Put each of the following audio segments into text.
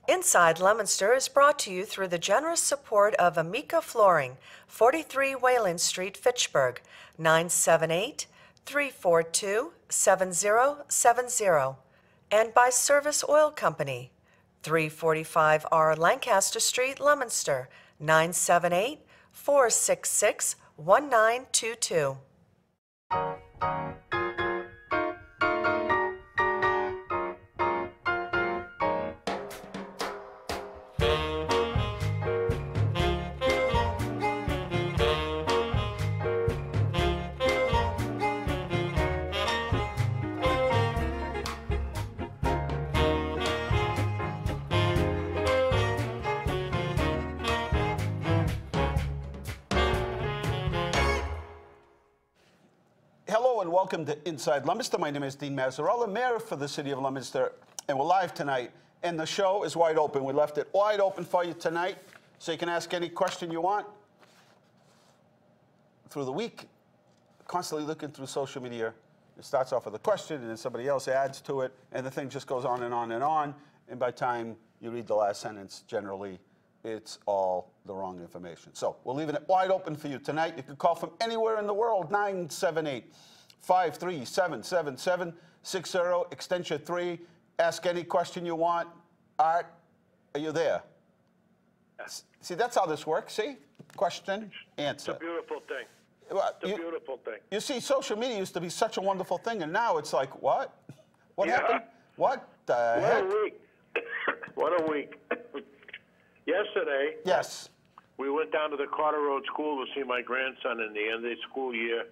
Inside Leominster is brought to you through the generous support of Amica Flooring, 43 Wayland Street, Fitchburg, 978-342-7070, and by Service Oil Company, 345R Lancaster Street, Leominster, 978-466-1922. Hello and welcome to Inside Leominster. My name is Dean Mazzarella, Mayor for the City of Leominster, and we're live tonight. And the show is wide open. We left it wide open for you tonight, so you can ask any question you want through the week. Constantly looking through social media. It starts off with a question, and then somebody else adds to it, and the thing just goes on and on and on. And by the time you read the last sentence, generally, it's all the wrong information. So we're leaving it wide open for you tonight. You can call from anywhere in the world, 978-537-7760, extension 3. Ask any question you want. Art, are you there? Yes. See, that's how this works, see? Question, answer. It's a beautiful thing. Well, it's a beautiful thing. You see, social media used to be such a wonderful thing, and now it's like, what? What happened? What the heck? What a week. What a week. Yesterday, yes, we went down to the Carter Road School to see my grandson in the end of the school year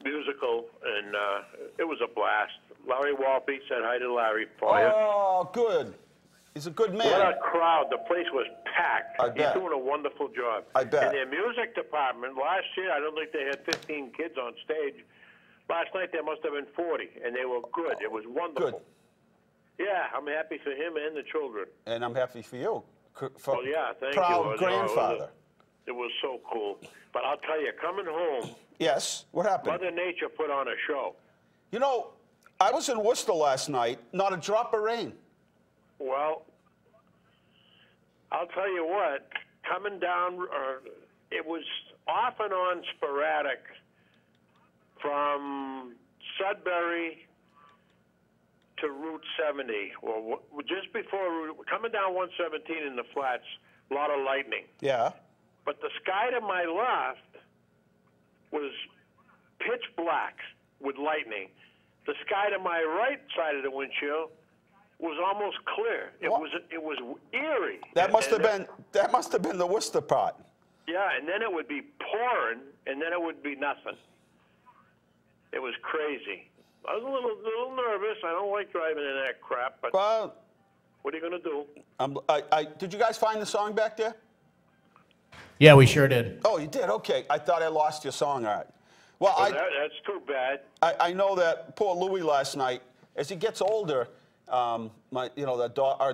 musical, and it was a blast. Larry Walpe said hi to Larry for you. Oh, good. He's a good man. What a crowd. The place was packed. I bet. He's doing a wonderful job. I bet. And their music department, last year, I don't think they had 15 kids on stage. Last night, there must have been 40, and they were good. It was wonderful. Good. Yeah, I'm happy for him and the children. And I'm happy for you. Well, yeah, thank proud you. Grandfather. It was so cool. But I'll tell you, coming home, yes, what happened? Mother Nature put on a show. You know, I was in Worcester last night, not a drop of rain. Well, I'll tell you what, coming down, it was off and on sporadic from Sudbury to Route 70, well, just before, coming down 117 in the flats, a lot of lightning. Yeah. But the sky to my left was pitch black with lightning. The sky to my right side of the windshield was almost clear. It was eerie. That must have been the Worcester part. Yeah, and then it would be pouring, and then it would be nothing. It was crazy. I was a little nervous. I don't like driving in that crap, but well, what are you going to do? Did you guys find the song back there? Yeah, we sure did. Oh, you did? Okay. I thought I lost your song, Art. Well, that's too bad. I know that poor Louie last night, as he gets older, our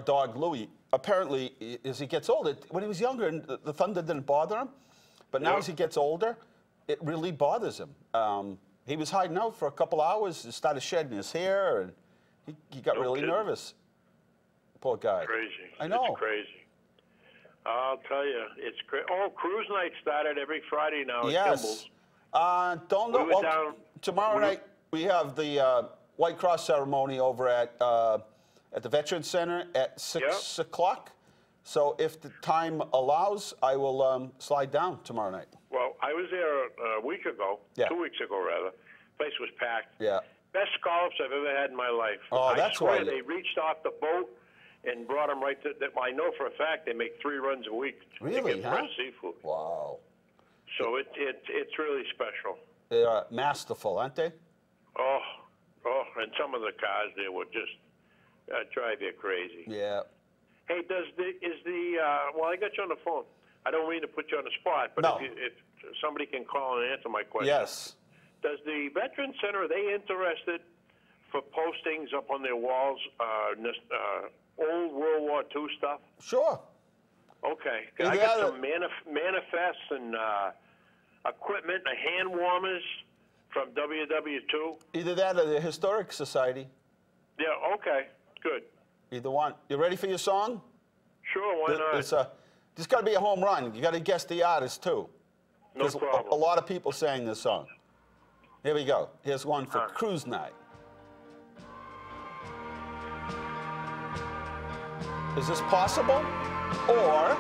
dog Louie, apparently, as he gets older, when he was younger, the thunder didn't bother him, but now as he gets older, it really bothers him. He was hiding out for a couple hours and started shedding his hair, and he got really nervous. Poor guy. Crazy. I know. It's crazy. I'll tell you, it's crazy. Oh, cruise night started every Friday now at Kimball's. Don't know. Well, tomorrow night we have the White Cross ceremony over at the Veterans Center at 6 o'clock. So if the time allows, I will slide down tomorrow night. Well, I was there a week ago, 2 weeks ago rather. Place was packed. Yeah. Best scallops I've ever had in my life. Oh, I swear they reached off the boat and brought them right to. I know for a fact they make 3 runs a week. Really? To get fresh seafood. Wow. So it's really special. They are masterful, aren't they? Oh, and some of the cars there would just drive you crazy. Yeah. Hey, well, I got you on the phone. I don't mean to put you on the spot, but if somebody can call and answer my question. Yes. Does the Veterans Center, are they interested for postings up on their walls, old World War II stuff? Sure. Okay. I got some manifests and equipment, hand warmers from WW2. Either that or the Historic Society. Yeah, okay, good. Either one. You ready for your song? Sure, why not? There's got to be a home run. You got to guess the artist too. No There's problem. a lot of people sang this song. Here we go. Here's one for Cruise Night. Is this possible? Or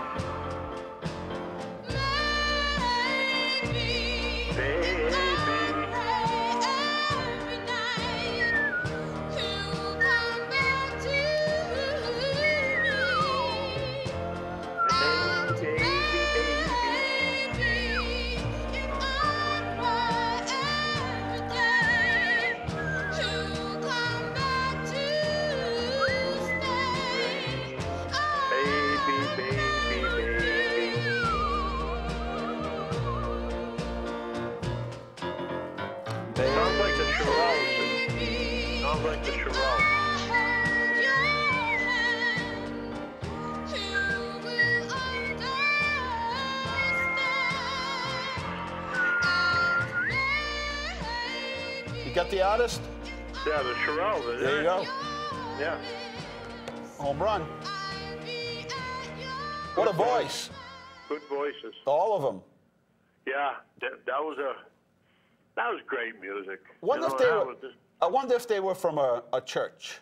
Sounds like the Shirelles. Sounds like the Shirelles. you got the artist? Yeah, the Shirelles. There you go. Yeah. Home run. What a voice. Good voices. All of them. Yeah, that was great music. I wonder if they were from a church.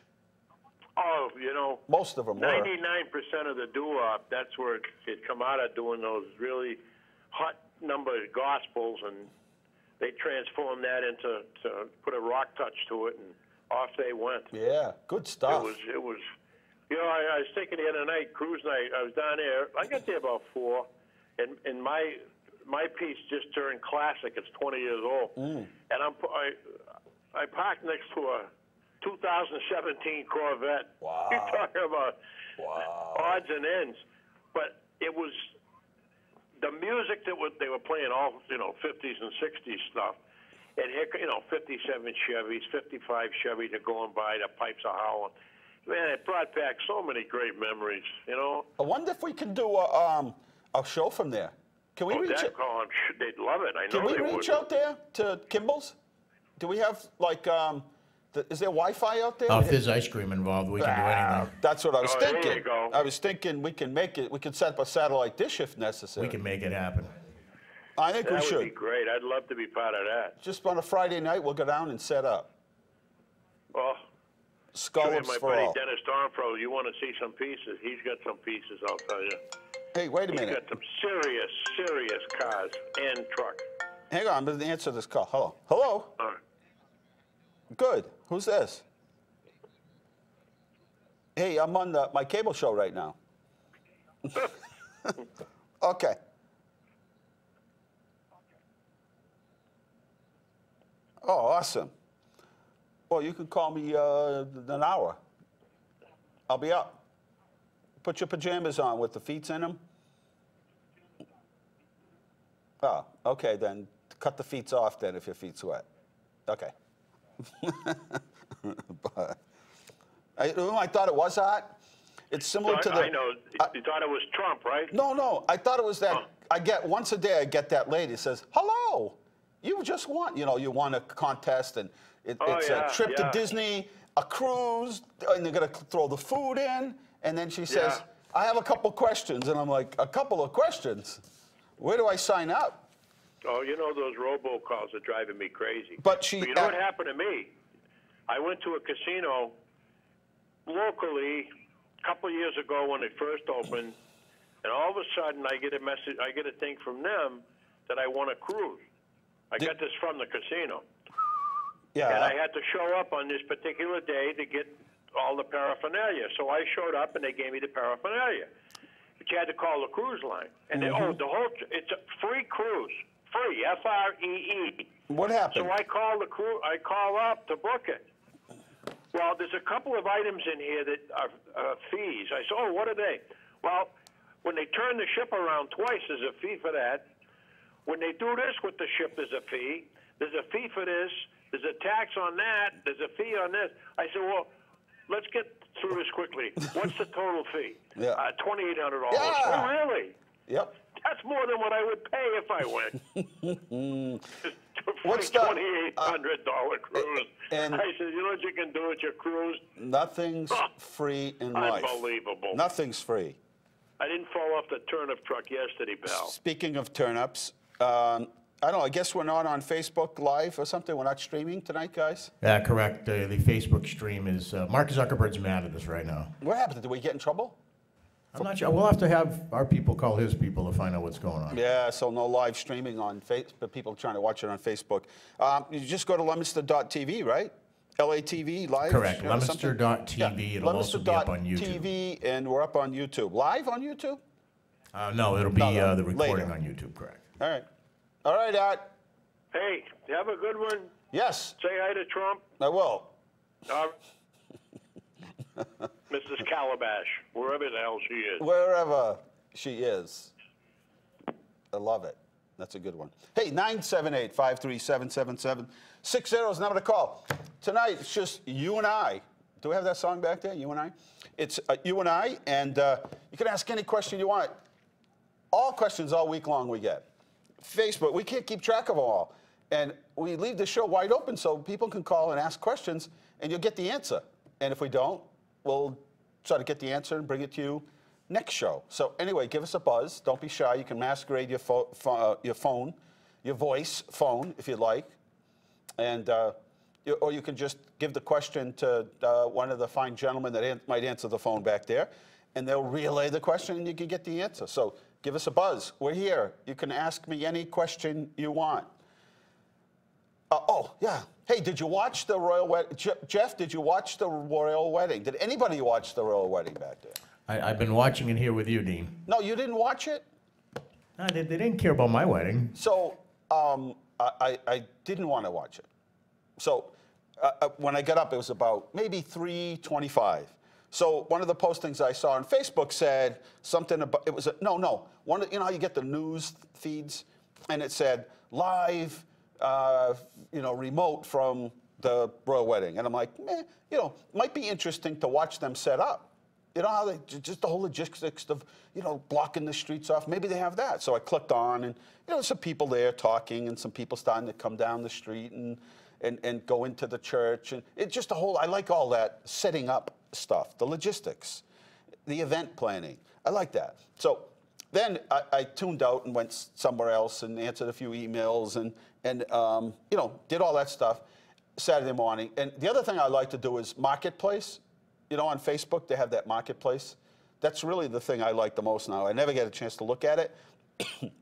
Oh, you know, Most of them were. 99% of the doo-wop, that's where it come out of, doing those really hot number gospels, and they transformed that into to put a rock touch to it, and off they went. Yeah, good stuff. It was. You know, I was thinking the other night, cruise night. I was down there. I got there about 4, and my piece just turned classic. It's 20 years old, and I parked next to a 2017 Corvette. Wow. You're talking about odds and ends, but it was the music that they were playing, all 50s and 60s stuff, and here 57 Chevys, 55 Chevys are going by, the pipes are howling. Man, it brought back so many great memories, you know. I wonder if we can do a show from there. Can we reach? I'm sure they'd love it. I know Can we reach out there to Kimball's? Do we have like? Is there Wi-Fi out there? Oh, if there's ice cream involved, we can do anything. That's what I was thinking. There you go. I was thinking we can make it. We can set up a satellite dish if necessary. We can make it happen. I think we That should. would be great. I'd love to be part of that. Just on a Friday night, we'll go down and set up. Oh. Scallops my for buddy all. Dennis Dornfro, you want to see some pieces? He's got some pieces, I'll tell you. Hey, wait a He's minute. got some serious cars and truck. Hang on, I'm going to answer this call. Hello. Hello. All right. Good. Who's this? Hey, I'm on my cable show right now. Okay. Oh, awesome. Well, you can call me an hour. I'll be up. Put your pajamas on with the feet in them. Oh, okay, then cut the feet off then if your feet's wet. Okay. But I thought it was hot. It's similar to the. I know. You thought it was Trump, right? No. I thought it was that. I get once a day. I get that lady that says, "Hello, you just won. You won a contest, and it's a trip to Disney, a cruise, and they're gonna throw the food in." And then she says, "I have a couple questions," and I'm like, "A couple of questions? Where do I sign up?" Oh, you know those robocalls are driving me crazy. But you know what happened to me? I went to a casino locally a couple of years ago when it first opened, and all of a sudden I get a message, I get a thing from them that I won a cruise. I got this from the casino. Yeah. And I had to show up on this particular day to get all the paraphernalia. So I showed up and they gave me the paraphernalia. But you had to call the cruise line. And it's a free cruise. Free, F-R-E-E. What happened? So I call up to book it. Well, there's a couple of items in here that are fees. I said, what are they? Well, when they turn the ship around twice, there's a fee for that. When they do this with the ship, there's a fee. There's a fee for this. There's a tax on that. There's a fee on this. I said, well, let's get through this quickly. What's the total fee? Yeah. $2,800. Yeah. Oh, really? Yep. That's more than what I would pay if I went. What's the $2,800 cruise? And I said, you know what you can do with your cruise? Nothing's free in life. Unbelievable. Nothing's free. I didn't fall off the turnip truck yesterday, pal. Speaking of turnips, I don't know, I guess we're not on Facebook Live or something? We're not streaming tonight, guys? Yeah, correct. The Facebook stream is, Mark Zuckerberg's mad at us right now. What happened? Did we get in trouble? I'm not sure. We'll have to have our people call his people to find out what's going on. Yeah, so no live streaming on Facebook, people trying to watch it on Facebook. You just go to Leominster.tv, right? LATV live? Correct. You know, Leominster.tv. Yeah. It'll also be up on YouTube. TV, and we're up on YouTube. Live on YouTube? No, it'll be the recording later. on YouTube, correct. All right. All right, Art. Hey, you have a good one. Yes, Say hi to Trump. I will. Mrs. Calabash, wherever the hell she is. Wherever she is. I love it. That's a good one. Hey, 978-537-7760 is the number to call. Tonight, it's just you and I. Do we have that song back there, You and I? It's you and I, and you can ask any question you want. All questions all week long we get. Facebook, we can't keep track of them all. And we leave the show wide open so people can call and ask questions, and you'll get the answer. And if we don't, we'll try to get the answer and bring it to you next show. So anyway, give us a buzz. Don't be shy. You can masquerade your phone, your voice phone, if you'd like. And or you can just give the question to one of the fine gentlemen that might answer the phone back there, and they'll relay the question, and you can get the answer. So give us a buzz. We're here. You can ask me any question you want. Oh, yeah. Hey, did you watch the royal wedding? Jeff, did you watch the royal wedding? Did anybody watch the royal wedding back there? I've been watching it here with you, Dean. No, you didn't watch it? No, they didn't care about my wedding. So I didn't want to watch it. So when I got up, it was about maybe 3:25. So one of the postings I saw on Facebook said something about, it was, you know how you get the news feeds? And it said, live, remote from the royal wedding. And I'm like, might be interesting to watch them set up. You know how just the whole logistics of, blocking the streets off. Maybe they have that. So I clicked on, and, some people there talking, and some people starting to come down the street and go into the church. And it's just a whole, I like all that setting up stuff, the logistics, the event planning. I like that. So then I tuned out and went somewhere else and answered a few emails and did all that stuff Saturday morning. And the other thing I like to do is Marketplace. On Facebook, they have that Marketplace. That's really the thing I like the most now. I never get a chance to look at it,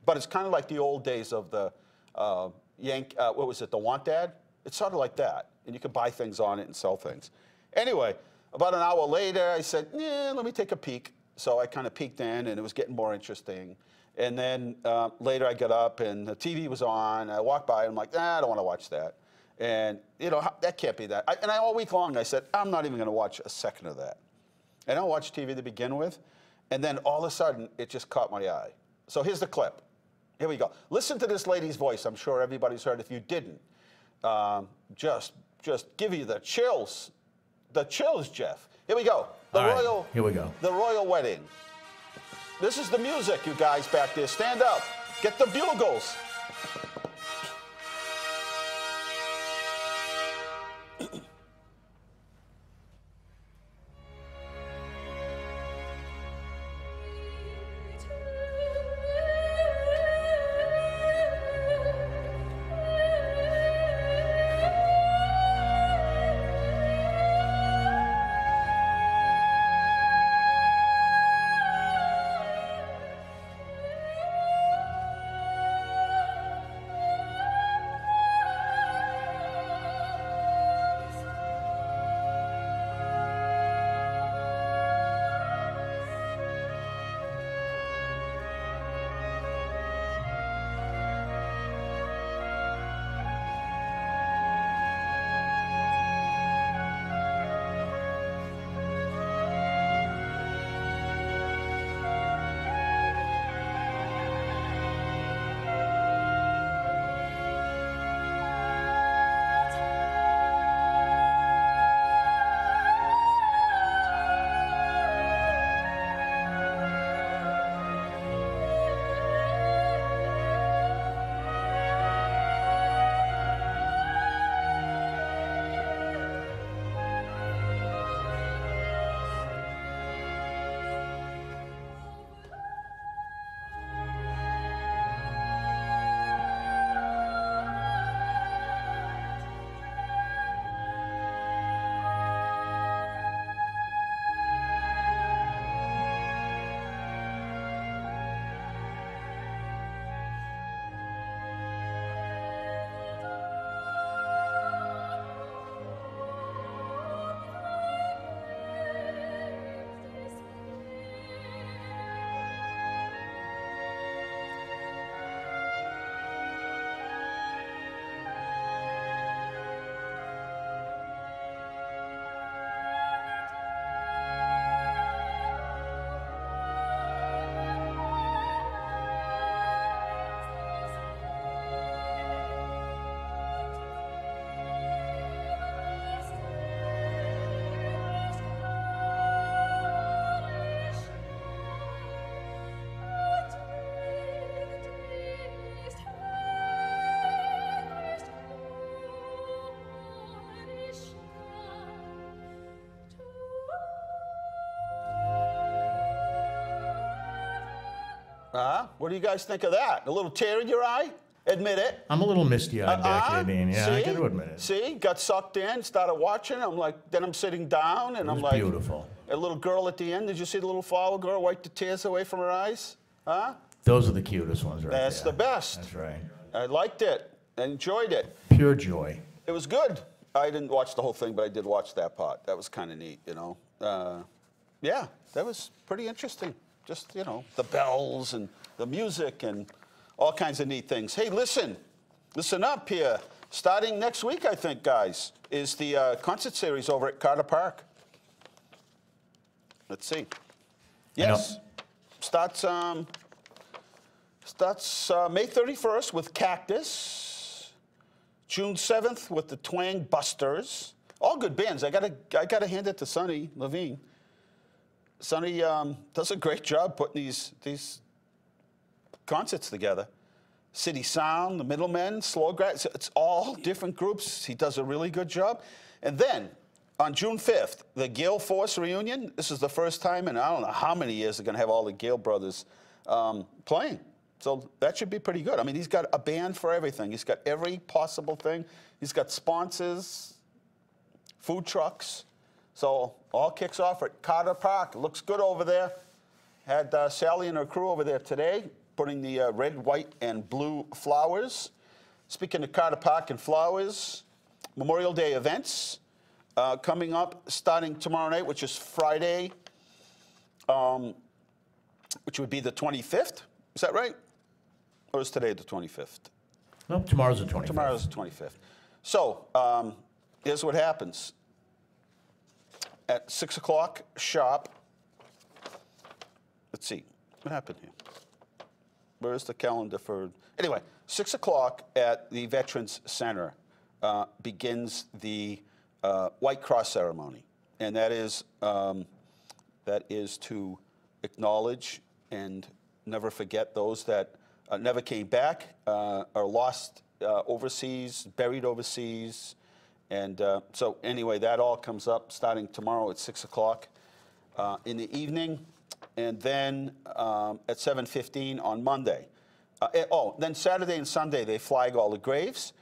but it's kind of like the old days of the what was it, the Want Ad? It's sort of like that, and you can buy things on it and sell things. Anyway, about an hour later, I said, let me take a peek. So I kind of peeked in, and it was getting more interesting. And then later I got up, and the TV was on. I walked by, and I'm like, I don't want to watch that. And, that can't be that. And all week long, I said, I'm not even going to watch a second of that. And I don't watch TV to begin with. And then all of a sudden, it just caught my eye. So here's the clip. Here we go. Listen to this lady's voice. I'm sure everybody's heard. If you didn't, just give you the chills. The chills, Jeff. Here we go. Here we go. The royal wedding. This is the music, you guys back there. Stand up. Get the bugles. What do you guys think of that? A little tear in your eye? Admit it. I'm a little misty-eyed back here, Dean. Yeah, I got to admit it. See, got sucked in, started watching. I'm like, then I'm sitting down, and I'm like, beautiful. A little girl at the end. Did you see the little flower girl wipe the tears away from her eyes? Huh? Those are the cutest ones, right there. That's the best. That's right. I liked it. I enjoyed it. Pure joy. It was good. I didn't watch the whole thing, but I did watch that part. That was kind of neat, you know. Yeah, that was pretty interesting. Just, you know, the bells and the music and all kinds of neat things. Hey, listen up here. Starting next week, I think, guys, is the concert series over at Carter Park. Let's see. Yes. Starts May 31st with Cactus. June 7th with the Twang Busters. All good bands. I gotta hand it to Sonny Levine. Sonny does a great job putting these concerts together. City Sound, the Middlemen, Slowgrass. It's all different groups. He does a really good job. And then on June 5th, the Gale Force reunion. This is the first time in I don't know how many years they're going to have all the Gale brothers playing. So that should be pretty good. I mean, he's got a band for everything. He's got every possible thing. He's got sponsors, food trucks. So all kicks off at Carter Park. It looks good over there. Had Sally and her crew over there today, putting the red, white, and blue flowers. Speaking of Carter Park and flowers, Memorial Day events coming up starting tomorrow night, which is Friday, which would be the 25th. Is that right? Or is today the 25th? No, tomorrow's the 25th. Tomorrow's the 25th. So here's what happens. At 6 o'clock sharp, let's see, what happened here? Where's the calendar for? Anyway, 6 o'clock at the Veterans Center begins the White Cross ceremony, and that is to acknowledge and never forget those that never came back, are lost overseas, buried overseas, and so anyway, that all comes up starting tomorrow at 6 o'clock in the evening. And then at 7:15 on Monday. Then Saturday and Sunday, they flag all the graves.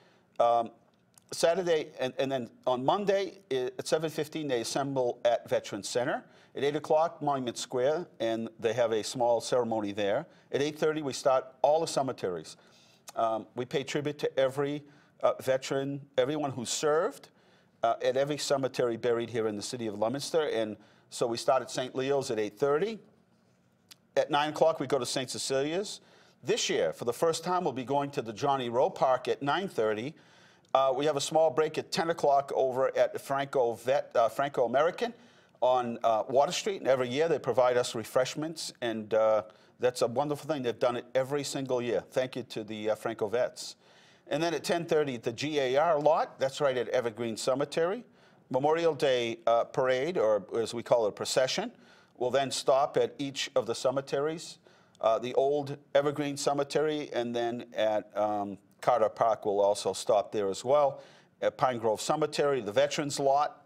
Saturday, and then on Monday at 7:15, they assemble at Veterans Center. At 8 o'clock, Monument Square, and they have a small ceremony there. At 8:30, we start all the cemeteries. We pay tribute to every veteran, everyone who served at every cemetery buried here in the city of Leominster. And so we start at St. Leo's at 8:30. At 9 o'clock, we go to St. Cecilia's. This year, for the first time, we'll be going to the Johnny Rowe Park at 9:30. We have a small break at 10 o'clock over at Franco-American on Water Street. And every year, they provide us refreshments, and that's a wonderful thing. They've done it every single year. Thank you to the Franco Vets. And then at 10:30, the GAR lot. That's right at Evergreen Cemetery. Memorial Day parade, or as we call it, procession, will then stop at each of the cemeteries. The old Evergreen Cemetery, and then at Carter Park will also stop there as well. At Pine Grove Cemetery, the Veterans Lot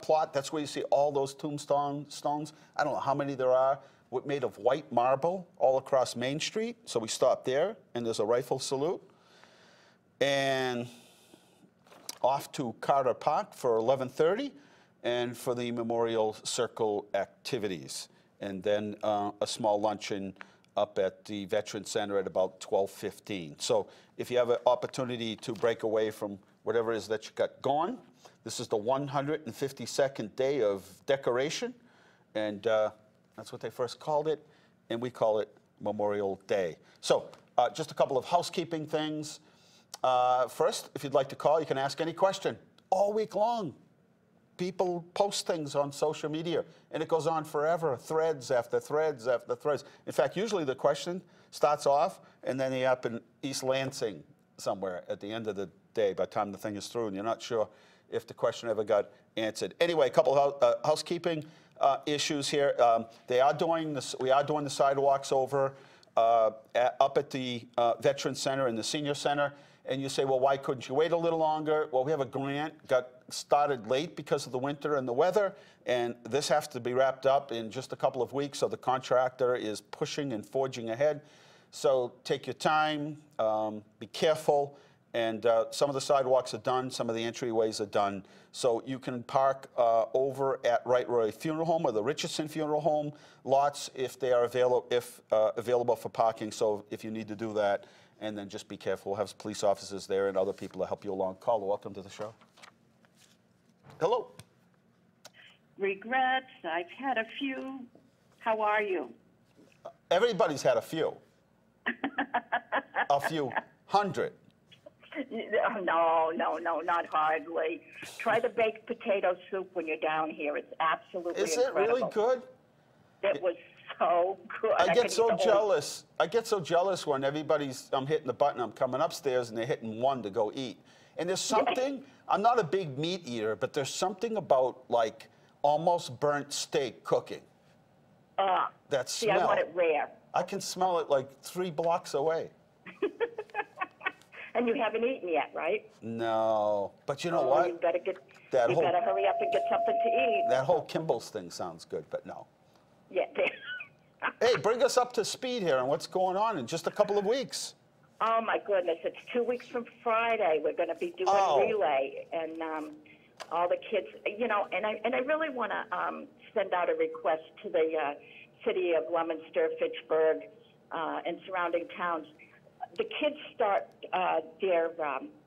plot, that's where you see all those tombstones. I don't know how many there are, made of white marble all across Main Street. So we stop there, and there's a rifle salute. And off to Carter Park for 11:30. And for the Memorial Circle activities. And then a small luncheon up at the Veterans Center at about 12:15. So if you have an opportunity to break away from whatever it is that you got going, this is the 152nd day of decoration. And that's what they first called it. And we call it Memorial Day. So just a couple of housekeeping things. First, if you'd like to call, you can ask any question all week long. People post things on social media, and it goes on forever, threads after threads after threads. In fact, usually the question starts off, and then you're up in East Lansing somewhere at the end of the day by the time the thing is through, and you're not sure if the question ever got answered. Anyway, a couple of housekeeping issues here. We are doing the sidewalks over up at the Veterans Center and the Senior Center. And you say, well, why couldn't you wait a little longer? Well, we have a grant, got started late because of the winter and the weather, and this has to be wrapped up in just a couple of weeks, so the contractor is pushing and forging ahead. So take your time, be careful, and some of the sidewalks are done, some of the entryways are done. So you can park over at Wright Roy Funeral Home or the Richardson Funeral Home lots if they are available for parking. So if you need to do that, and then just be careful. We'll have police officers there and other people to help you along. Caller, welcome to the show. Hello. Regrets. I've had a few. How are you? Everybody's had a few. A few hundred. No, not hardly. Try the baked potato soup when you're down here. It's absolutely Is it incredible. really good? It was so good. I get could so eat the whole- jealous. I get so jealous when I'm hitting the button, I'm coming upstairs, and they're hitting one to go eat. And there's something, I'm not a big meat eater, but there's something about, like, almost burnt steak cooking. That See, smell. I want it rare. I can smell it like 3 blocks away. And you haven't eaten yet, right? No. But you know what? You better That whole- better hurry up and get something to eat. That whole Kimball's thing sounds good, but no. Yeah. Hey, bring us up to speed here on what's going on in just a couple of weeks. Oh my goodness! It's 2 weeks from Friday. We're going to be doing relay, and all the kids, you know. And I really want to send out a request to the city of Leominster, Fitchburg, and surrounding towns. The kids start their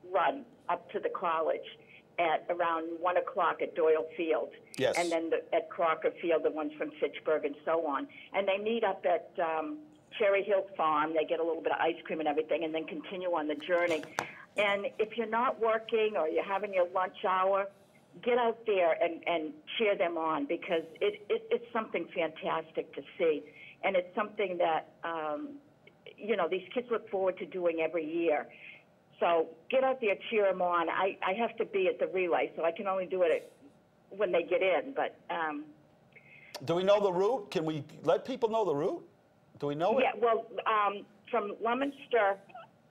run up to the college at around 1 o'clock at Doyle Field. Yes. And then at Crocker Field, the ones from Fitchburg and so on. And they meet up at Cherry Hill Farm. They get a little bit of ice cream and everything, and then continue on the journey. And if you're not working or you're having your lunch hour, get out there and cheer them on, because it's something fantastic to see. And it's something that, you know, these kids look forward to doing every year. So get out there, cheer them on. I have to be at the relay, so I can only do it when they get in. But do we know the route? Can we let people know the route? Do we know it? yeah, well, from Leominster,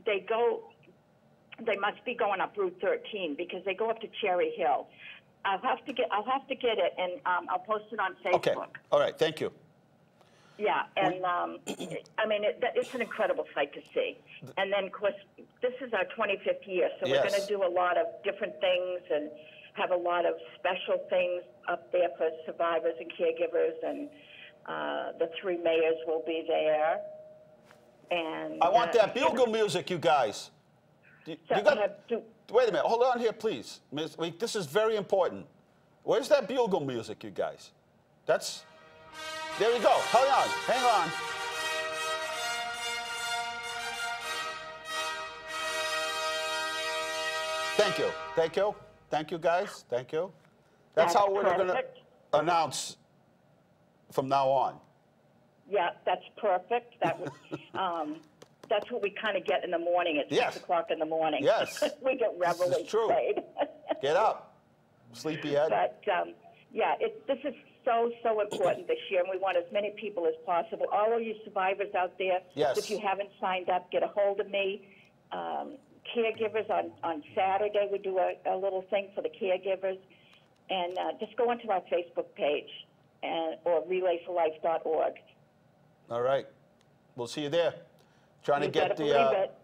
they must be going up Route 13 because they go up to Cherry Hill. I'll have to get it, and I'll post it on Facebook. Okay. All right. Thank you. Yeah, and I mean, it's an incredible sight to see. And then, of course, this is our 25th year, so we're going to do a lot of different things and have a lot of special things up there for survivors and caregivers, and the 3 mayors will be there. And I want that bugle music, you guys. You got, wait a minute. Hold on here, please. This is very important. Where's that bugle music, you guys? There we go. Hold on. Hang on. Thank you. Thank you. Thank you, guys. Thank you. That's how we're going to announce from now on. Yeah, that's perfect. That was, that's what we kind of get in the morning at 6 o'clock in the morning. Yes. We get revelry. This is true. Get up. Sleepyhead. But, yeah, this is so important this year, and we want as many people as possible. All of you survivors out there, if you haven't signed up, get a hold of me. Caregivers, on Saturday, we do a little thing for the caregivers. And just go onto our Facebook page or relayforlife.org. All right. We'll see you there. Trying to get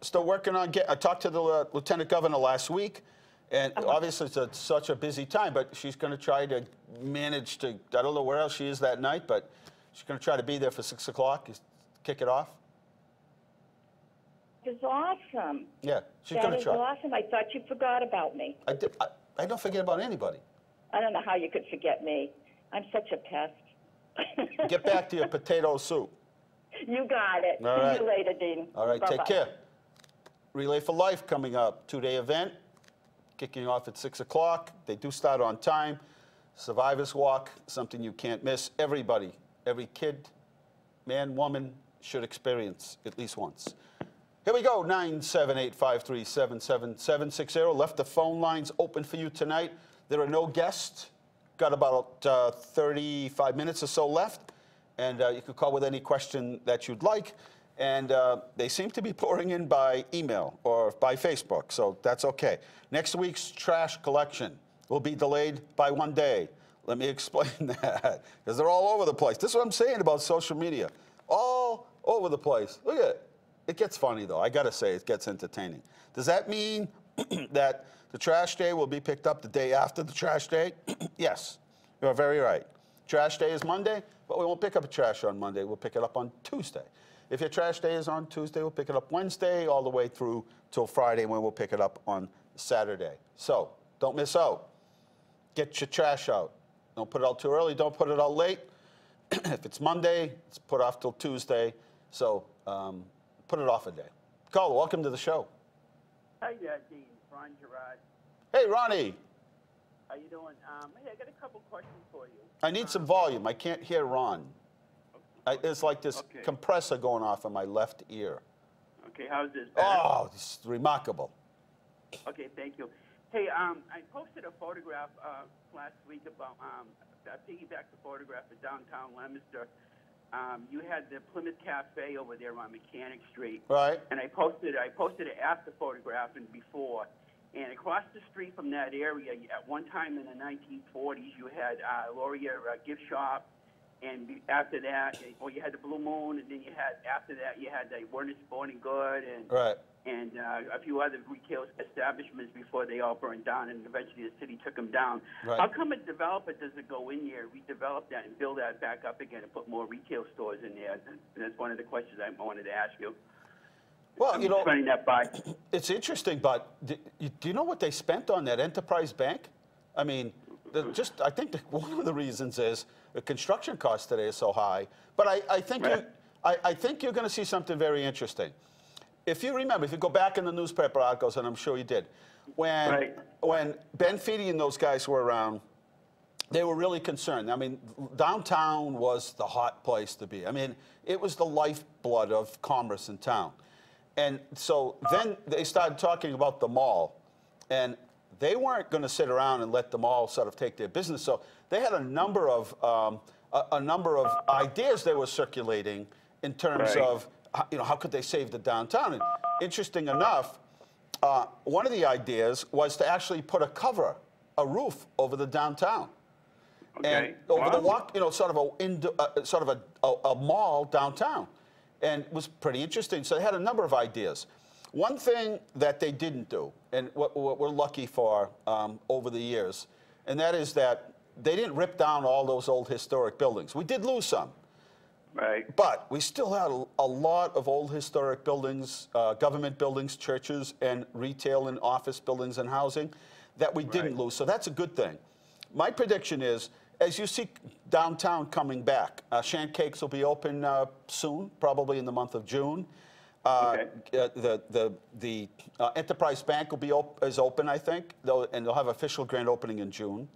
still working on I talked to the Lieutenant Governor last week, and obviously it's such a busy time, but she's going to try to manage to, I don't know where else she is that night, but she's going to try to be there for 6 o'clock, kick it off. It's awesome. Yeah, she's going to try. That is awesome. I thought you forgot about me. I don't forget about anybody. I don't know how you could forget me. I'm such a pest. Get back to your potato soup. You got it. All right. See you later, Dean. All right, Bye-bye. take care. Relay for Life coming up, 2-day event, kicking off at 6 o'clock. They do start on time. Survivors Walk, something you can't miss. Everybody, every kid, man, woman should experience at least once. Here we go, 978-537-7760. Left the phone lines open for you tonight. There are no guests. Got about 35 minutes or so left. And you can call with any question that you'd like. And they seem to be pouring in by email or by Facebook, so that's okay. Next week's trash collection will be delayed by 1 day. Let me explain that, because they're all over the place. This is what I'm saying about social media. All over the place. Look at it. It gets funny, though. I got to say, it gets entertaining. Does that mean that the trash day will be picked up the day after the trash day? Yes, you're very right. Trash day is Monday, but we won't pick up a trash on Monday. We'll pick it up on Tuesday. If your trash day is on Tuesday, we'll pick it up Wednesday all the way through till Friday, when we'll pick it up on Saturday. So don't miss out. Get your trash out. Don't put it out too early. Don't put it out late. If it's Monday, it's put off till Tuesday. So put it off a day. Caller, welcome to the show. Hi, Dean. Ron Gerard. Hey, Ronnie. How you doing? Hey, I got a couple questions for you. I need some volume. I can't hear Ron. It's like this compressor going off in my left ear. Okay, how's this? Better? Oh, it's remarkable. Okay, thank you. Hey, I posted a photograph last week about a piggyback the photograph of downtown Leominster. You had the Plymouth Cafe over there on Mechanic Street. Right. And I posted it after photograph and before. And across the street from that area, at one time in the 1940s, you had Laurier Gift Shop. And after that, well, you had the Blue Moon, and then after that, you had the Werner Sporting Good, and a few other retail establishments before they all burned down, and eventually the city took them down. Right. How come a developer doesn't go in there, redevelop that, and build that back up again, and put more retail stores in there? And that's one of the questions I wanted to ask you. Well, you know, running that by. It's interesting, but do you know what they spent on that Enterprise Bank? I mean, I think one of the reasons is the construction cost today is so high. But I think I think you're going to see something very interesting. If you remember, if you go back in the newspaper articles, and I'm sure you did, when Ben Feedy and those guys were around, they were really concerned. I mean, downtown was the hot place to be. I mean, it was the lifeblood of commerce in town. And so then they started talking about the mall, and they weren't going to sit around and let the mall sort of take their business. So they had a number of ideas they were circulating in terms of, you know, how could they save the downtown? And interesting enough, one of the ideas was to actually put a roof over the downtown. And over the walk, you know, sort of a mall downtown. And it was pretty interesting. So they had a number of ideas. One thing that they didn't do, and what we're lucky for over the years, and that is that they didn't rip down all those old historic buildings. We did lose some. Right. But we still had a lot of old historic buildings, government buildings, churches, and retail and office buildings and housing that we didn't lose. So that's a good thing. My prediction is, as you see downtown coming back, Cakes will be open soon, probably in the month of June. The Enterprise Bank will be is open, I think, and they'll have official grand opening in June.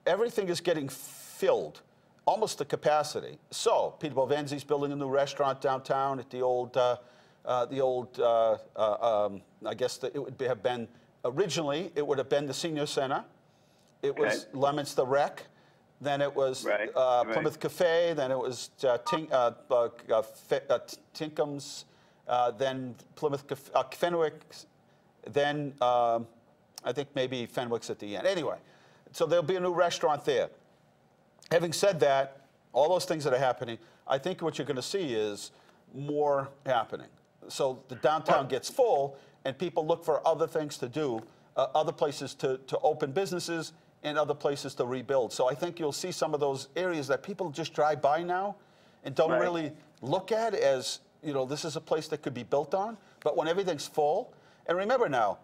Everything is getting filled, almost to capacity. So Peter Bovenzi's building a new restaurant downtown at the old, I guess it would have been, originally it would have been the Senior Center. It was Leominster Rec. Then it was Plymouth Cafe. Then it was Tinkham's. Then Plymouth Fenwick's. Then I think maybe Fenwick's at the end. Anyway, so there'll be a new restaurant there. Having said that, all those things that are happening, I think what you're going to see is more happening. So the downtown gets full, and people look for other things to do, other places to open businesses, and other places to rebuild. So I think you'll see some of those areas that people just drive by now and don't really look at as, you know, this is a place that could be built on. But when everything's full, and remember now,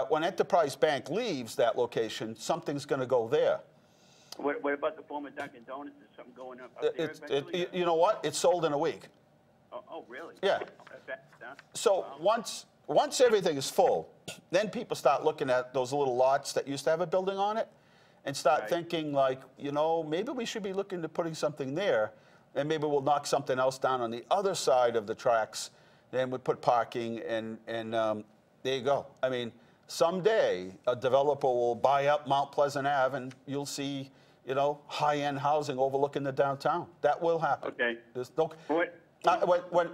when Enterprise Bank leaves that location, something's going to go there. What about the former Dunkin' Donuts? Is something going up there eventually? You know what? It's sold in a week. Oh, really? Yeah. So once everything is full, then people start looking at those little lots that used to have a building on it and start thinking like, you know, maybe we should be looking to putting something there, and maybe we'll knock something else down on the other side of the tracks, then we put parking, and there you go. I mean, someday a developer will buy up Mount Pleasant Ave, and you'll see, you know, high-end housing overlooking the downtown. That will happen. Okay. There's no.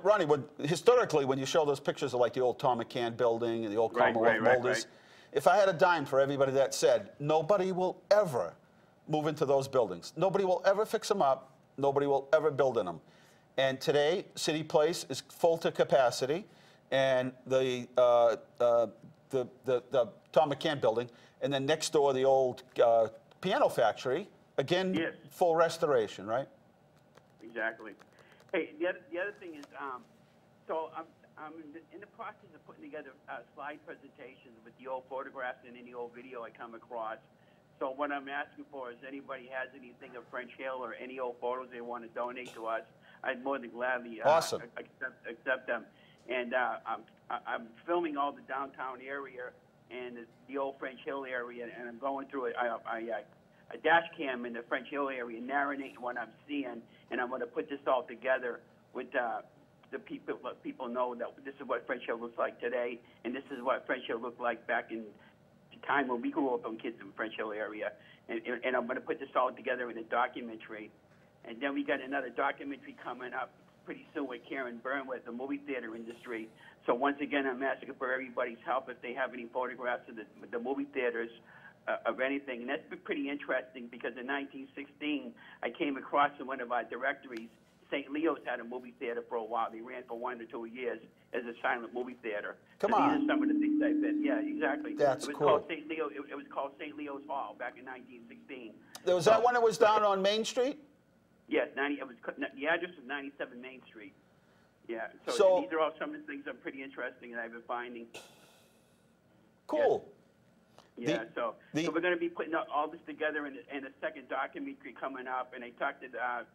Ronnie, historically, when you show those pictures of like the old Tom McCann building and the old Commonwealth Molders, if I had a dime for everybody that said, nobody will ever move into those buildings. Nobody will ever fix them up. Nobody will ever build in them. And today, City Place is full to capacity, and the Tom McCann building, and then next door, the old piano factory, again, Yes. full restoration, right? Exactly. Hey, the other thing is, so I'm in the process of putting together slide presentations with the old photographs and any old video I come across. So what I'm asking for is anybody has anything of French Hill or any old photos they want to donate to us, I'd more than gladly Awesome. accept them. And I'm filming all the downtown area and the old French Hill area, and I'm going through a dash cam in the French Hill area, narrating what I'm seeing, and I'm going to put this all together with the people, let people know that this is what French Hill looks like today, and this is what French Hill looked like back in the time when we grew up on kids in the French Hill area. And I'm going to put this all together in a documentary. And then we got another documentary coming up pretty soon with Karen Byrne with the movie theater industry. So once again, I'm asking for everybody's help if they have any photographs of the movie theaters of anything. And that's been pretty interesting because in 1916, I came across in one of our directories, St. Leo's had a movie theater for a while. They ran for 1 to 2 years as a silent movie theater. Come so on. These are some of the things I've been. Yeah, exactly. That's it was cool. Called St. Leo. It was called St. Leo's Hall back in 1916. Was that when it was down on Main Street? Yes, the address was 97 Main Street. Yeah. So these are all some of the things that are pretty interesting that I've been finding. Cool. Yeah. So we're going to be putting all this together in a second documentary coming up, and I talked to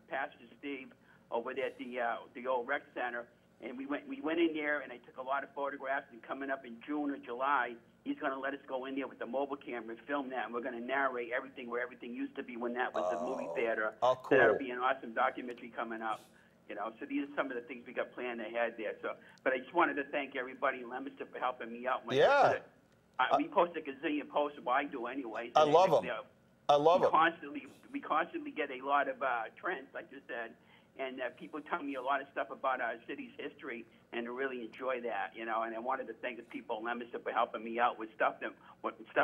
Pastor Steve over there at the old rec center, and we went in there, and I took a lot of photographs. And coming up in June or July, he's going to let us go in there with the mobile camera and film that, and we're going to narrate everything where everything used to be when that was the movie theater. Oh, cool. So that'll be an awesome documentary coming up. You know, so these are some of the things we got planned ahead there. So, but I just wanted to thank everybody in Leominster for helping me out. We post a gazillion posts, well, I do anyway. So I love them. I love them. We constantly get a lot of trends, like you said, and people tell me a lot of stuff about our city's history, and I really enjoy that, you know. And I wanted to thank the people in Leominster for helping me out with stuff that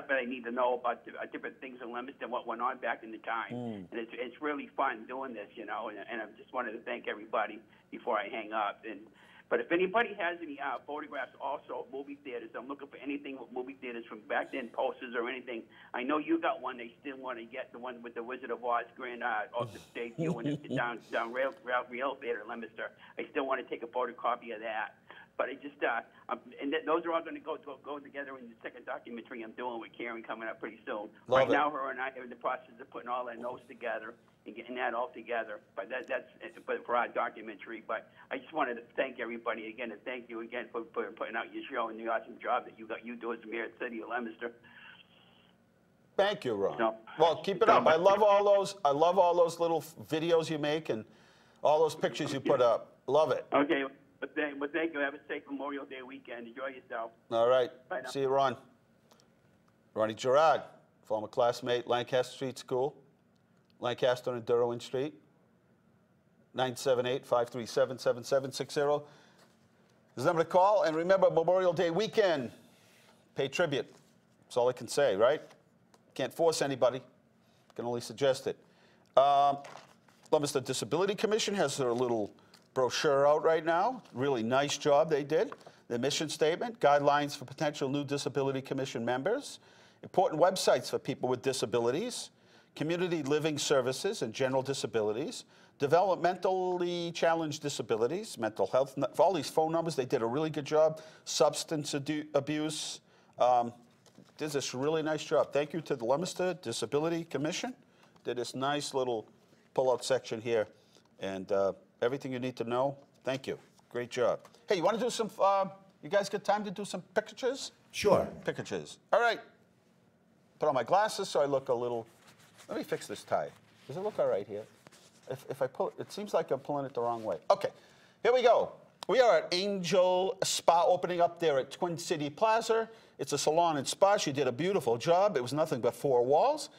I need to know about different things in Leominster, what went on back in the time. And it's really fun doing this, you know. And I just wanted to thank everybody before I hang up. But if anybody has any photographs also of movie theaters, I'm looking for anything with movie theaters from back then, posters or anything. I know you got one they still want to get, the one with the Wizard of Oz grand off the debut and it's down Rail Theater in Leominster. I still want to take a photocopy of that. But I just, those are all going to go together in the second documentary I'm doing with Karen coming up pretty soon. Right now, her and I are in the process of putting all our notes together and getting that all together. But that's for our documentary. But I just wanted to thank everybody again, and thank you again for putting out your show and the awesome job that you do as the mayor of the city of Leominster. Thank you, Ron. Well, keep it up. I love all those little videos you make and all those pictures you put up. Love it. Okay. But thank you. Have a safe Memorial Day weekend. Enjoy yourself. All right. Bye now. See you, Ron. Ronnie Gerard, former classmate, Lancaster Street School, Lancaster and Derwent Street, 978-537-7760. This is number to call. And remember, Memorial Day weekend, pay tribute. That's all I can say, right? Can't force anybody. Can only suggest it. Leominster Disability Commission has their little brochure out right now. Really nice job they did. The mission statement, guidelines for potential new Disability Commission members, important websites for people with disabilities, community living services and general disabilities, developmentally challenged disabilities, mental health, for all these phone numbers, they did a really good job. Substance abuse, did this really nice job. Thank you to the Leominster Disability Commission. Did this nice little pull-out section here, and everything you need to know. Thank you. Great job. Hey, you want to do some, you guys got time to do some pictures? Sure. Pictures. All right. Put on my glasses so I look a little, let me fix this tie. Does it look all right here? If I pull it seems like I'm pulling it the wrong way. Okay, here we go. We are at Angel Spa opening up there at Twin City Plaza. It's a salon and spa. She did a beautiful job. It was nothing but 4 walls.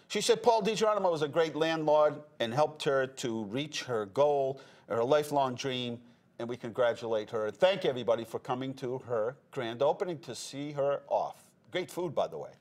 She said Paul DiGeronimo was a great landlord and helped her to reach her goal, her lifelong dream, and we congratulate her. Thank everybody for coming to her grand opening to see her off. Great food, by the way.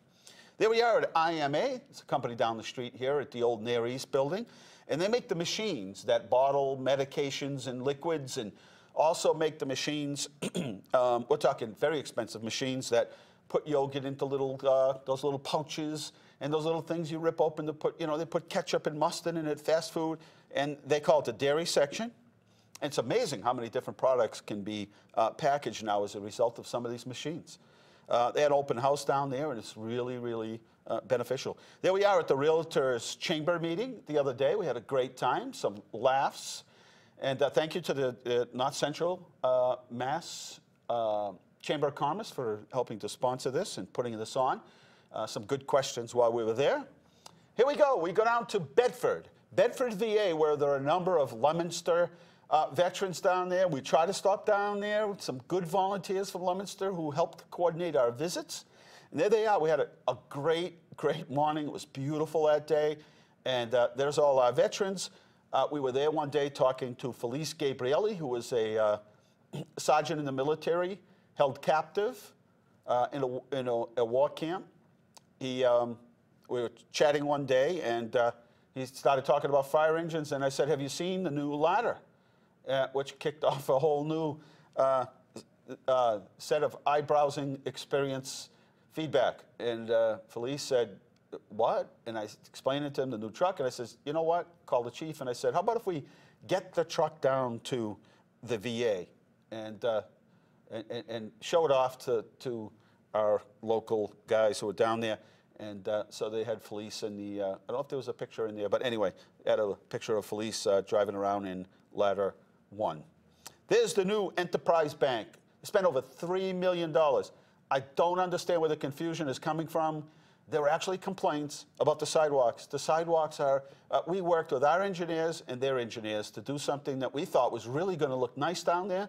There we are at IMA. It's a company down the street here at the old Near East building. And they make the machines that bottle medications and liquids, and also make the machines, we're talking very expensive machines that put yogurt into those little pouches, and those little things you rip open to put, they put ketchup and mustard in it, fast food, and they call it the dairy section. And it's amazing how many different products can be packaged now as a result of some of these machines. They had an open house down there, and it's really, really beneficial. There we are at the Realtors Chamber meeting the other day. We had a great time, some laughs. And thank you to the North Central Mass Chamber of Commerce for helping to sponsor this and putting this on. Some good questions while we were there. Here we go. We go down to Bedford. Bedford, VA, where there are a number of Leominster veterans down there. We try to stop down there with some good volunteers from Leominster who helped coordinate our visits. And there they are. We had a great, great morning. It was beautiful that day. And there's all our veterans. We were there one day talking to Felice Gabrielli, who was a sergeant in the military, held captive in a war camp. We were chatting one day, and he started talking about fire engines, and I said, have you seen the new ladder? Which kicked off a whole new set of eye-browsing experience feedback. And Felice said, what? And I explained it to him, the new truck, and I said, you know what? Called the chief, and I said, how about if we get the truck down to the VA and show it off to our local guys who were down there. And so they had Felice in the, I don't know if there was a picture in there, but anyway, had a picture of Felice driving around in Ladder 1. There's the new Enterprise Bank. They spent over $3 million. I don't understand where the confusion is coming from. There were actually complaints about the sidewalks. The sidewalks are, we worked with our engineers and their engineers to do something that we thought was really going to look nice down there.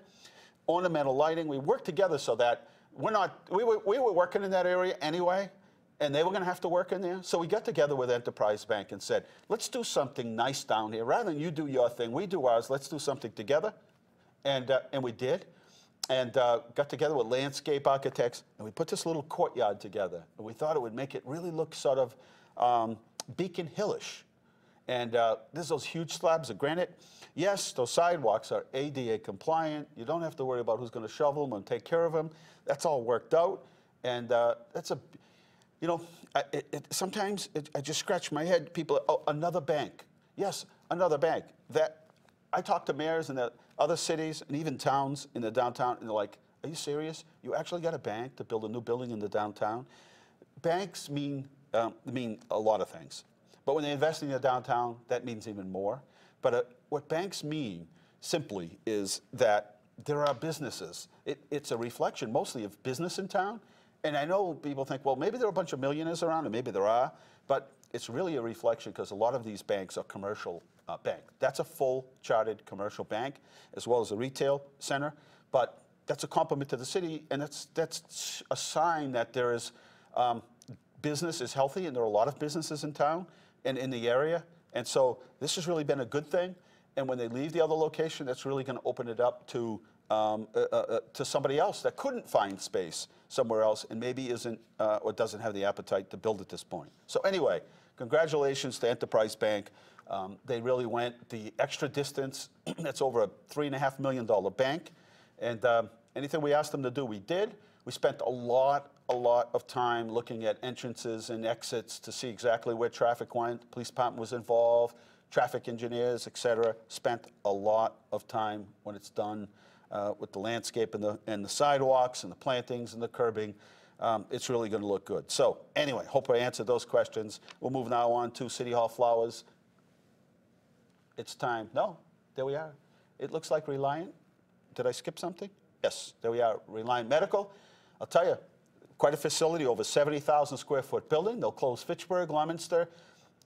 Ornamental lighting. We worked together so that we were working in that area anyway, and they were going to have to work in there. So we got together with Enterprise Bank and said, let's do something nice down here. Rather than you do your thing, we do ours. Let's do something together. And we did. And got together with landscape architects, and we put this little courtyard together. And we thought it would make it really look sort of Beacon Hillish. And there's those huge slabs of granite. Yes, those sidewalks are ADA compliant. You don't have to worry about who's going to shovel them and take care of them. That's all worked out. And that's a, you know, sometimes I just scratch my head. People, oh, another bank. Yes, another bank. That I talk to mayors in the other cities and even towns in the downtown, and they're like, are you serious? You actually got a bank to build a new building in the downtown? Banks mean a lot of things. But when they invest in the downtown, that means even more. But what banks mean simply is that there are businesses. It's a reflection mostly of business in town. And I know people think, well, maybe there are a bunch of millionaires around, and maybe there are, but it's really a reflection because a lot of these banks are commercial bank. That's a full chartered commercial bank, as well as a retail center. But that's a compliment to the city, and that's a sign that there is business is healthy, and there are a lot of businesses in town and in the area. And so this has really been a good thing. And when they leave the other location, that's really going to open it up to somebody else that couldn't find space somewhere else and maybe isn't or doesn't have the appetite to build at this point. So anyway, congratulations to Enterprise Bank. They really went the extra distance. That's over a $3.5 million bank. And anything we asked them to do, we did. We spent a lot of time looking at entrances and exits to see exactly where traffic went. Police department was involved, traffic engineers, et cetera. Spent a lot of time when it's done with the landscape and the sidewalks and the plantings and the curbing. It's really going to look good. So anyway, hope I answered those questions. We'll move now on to City Hall flowers. It's time. No, there we are. It looks like Reliant. Did I skip something? Yes, there we are, Reliant Medical. I'll tell you, quite a facility, over 70,000 square foot building. They'll close Fitchburg, Leominster,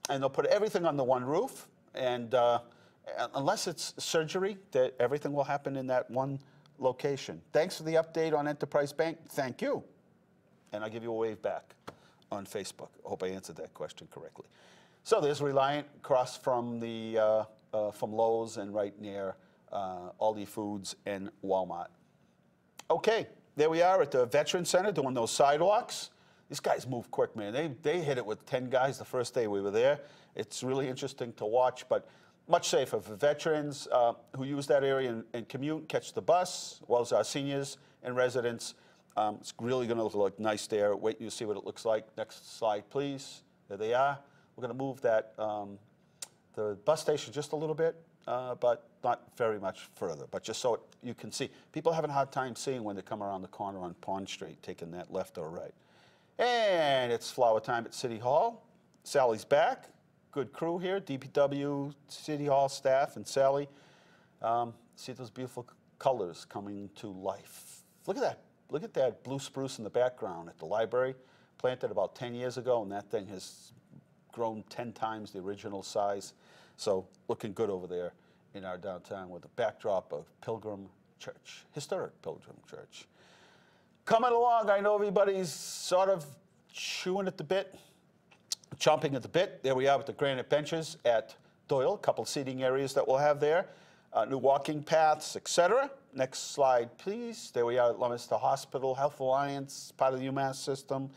and they'll put everything on the one roof. And unless it's surgery, everything will happen in that one location. Thanks for the update on Enterprise Bank. Thank you. And I'll give you a wave back on Facebook. I hope I answered that question correctly. So there's Reliant across from from Lowe's and right near Aldi Foods and Walmart. Okay, there we are at the Veteran Center doing those sidewalks. These guys move quick, man. They hit it with 10 guys the first day we were there. It's really interesting to watch, but much safer for veterans who use that area and commute, catch the bus, as well as our seniors and residents. It's really going to look nice there. Wait, you see what it looks like. Next slide, please. There they are. We're going to move that the bus station just a little bit, but not very much further. But just so you can see, people have a hard time seeing when they come around the corner on Pond Street, taking that left or right. And it's flower time at City Hall. Sally's back. Good crew here, DPW, City Hall staff, and Sally. See those beautiful colors coming to life. Look at that. Look at that blue spruce in the background at the library. Planted about 10 years ago, and that thing has grown 10 times the original size. So looking good over there in our downtown with the backdrop of Pilgrim Church, historic Pilgrim Church. Coming along, I know everybody's sort of chewing at the bit, chomping at the bit. There we are with the granite benches at Doyle, a couple seating areas that we'll have there, new walking paths, etc. Next slide, please. There we are at Leominster Hospital, Health Alliance, part of the UMass system.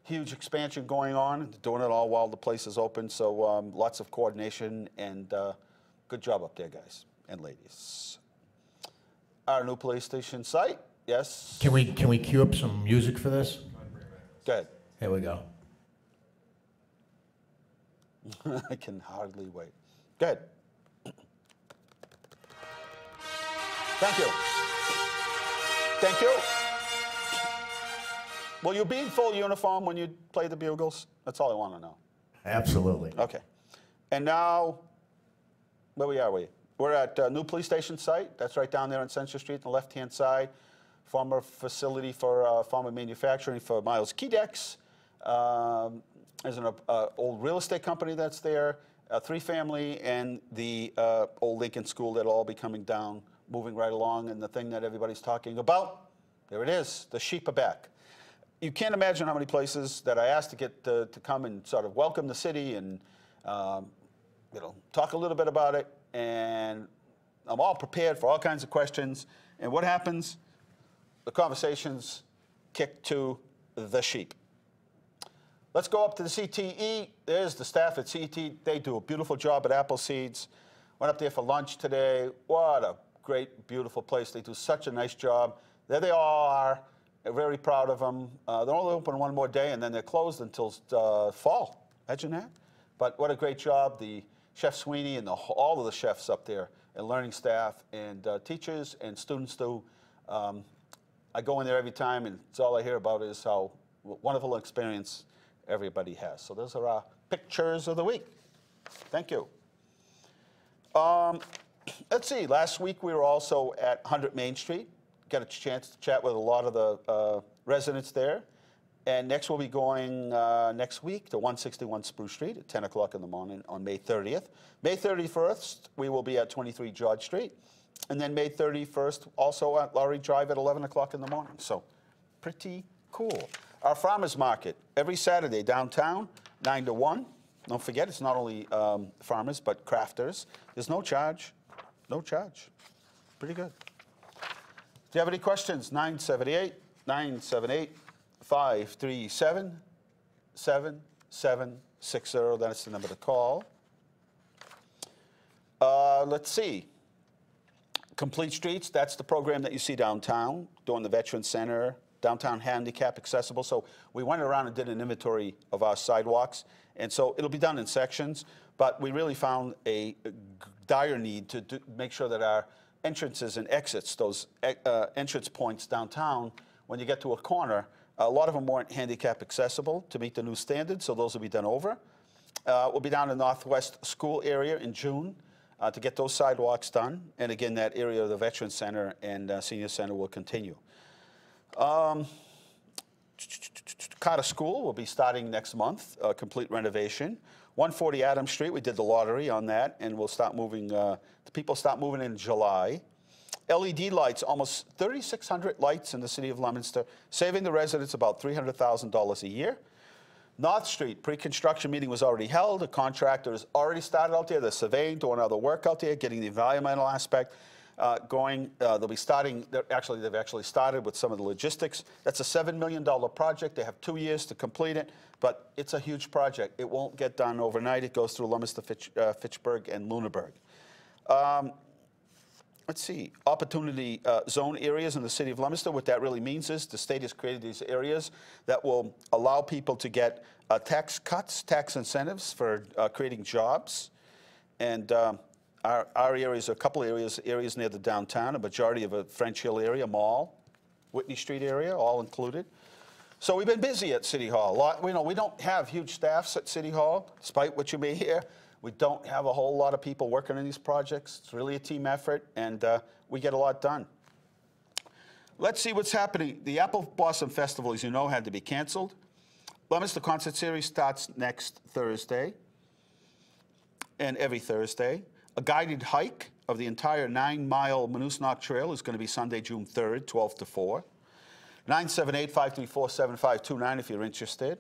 Huge expansion going on, doing it all while the place is open, so lots of coordination, and good job up there, guys and ladies. Our new police station site, yes? Can we cue up some music for this? Go ahead. Here we go. I can hardly wait. Go ahead. Thank you. Thank you. Will you be in full uniform when you play the bugles? That's all I want to know. Absolutely. Okay. And now, where are we? We're at new police station site. That's right down there on Central Street on the left-hand side. Former facility for former manufacturing for Miles Keydex. There's an old real estate company that's there, a three-family, and the old Lincoln School that'll all be coming down, moving right along. And the thing that everybody's talking about, there it is, the sheep are back. You can't imagine how many places that I asked to get to come and sort of welcome the city and talk a little bit about it. And I'm all prepared for all kinds of questions. And what happens? The conversations kick to the sheep. Let's go up to the CTE. There's the staff at CTE. They do a beautiful job at Appleseeds. Went up there for lunch today. What a great, beautiful place. They do such a nice job. There they all are. They're very proud of them. They're only open one more day, and then they're closed until fall. Imagine that. But what a great job. The Chef Sweeney and all of the chefs up there and learning staff and teachers and students do. I go in there every time, and it's all I hear about is how wonderful experience everybody has. So those are our pictures of the week. Thank you. Let's see. Last week we were also at 100 Main Street. Got a chance to chat with a lot of the residents there. And next we'll be going next week to 161 Spruce Street at 10 o'clock in the morning on May 30th. May 31st, we will be at 23 George Street. And then May 31st, also at Laurie Drive at 11 o'clock in the morning. So pretty cool. Our farmers market, every Saturday downtown, 9 to 1. Don't forget, it's not only farmers, but crafters. There's no charge. No charge. Pretty good. Do you have any questions? 978-978-537-7760. That's the number to call. Let's see. Complete Streets, that's the program that you see downtown, doing the Veterans Center, downtown handicap accessible. So we went around and did an inventory of our sidewalks. And so it'll be done in sections, but we really found a dire need to make sure that our entrances and exits, those entrance points downtown, when you get to a corner, a lot of them weren't handicap accessible to meet the new standards, so those will be done over. We'll be down in the Northwest School area in June to get those sidewalks done. And again, that area of the Veterans Center and Senior Center will continue. Carter School will be starting next month, complete renovation. 140 Adams Street, we did the lottery on that, and we'll start moving, the people start moving in July. LED lights, almost 3,600 lights in the city of Leominster, saving the residents about $300,000 a year. North Street, pre-construction meeting was already held. The contractor has already started out there. They're surveying, doing other work out there, getting the environmental aspect. going. They'll be starting, they've actually started with some of the logistics. That's a $7 million project. They have 2 years to complete it, but it's a huge project. It won't get done overnight. It goes through Leominster, Fitchburg, and Lunenburg. Let's see, opportunity zone areas in the city of Leominster. What that really means is the state has created these areas that will allow people to get tax cuts, tax incentives for creating jobs. And our areas are a couple of areas near the downtown, a majority of a French Hill area, Mall, Whitney Street area, all included. So we've been busy at City Hall. We don't have huge staffs at City Hall, despite what you may hear. We don't have a whole lot of people working on these projects. It's really a team effort, and we get a lot done. Let's see what's happening. The Apple Blossom Festival, as you know, had to be canceled. Leominster Concert Series starts next Thursday and every Thursday. A guided hike of the entire 9-mile Monoosnock Trail is going to be Sunday, June 3rd, 12 to 4. 978-534-7529 if you're interested.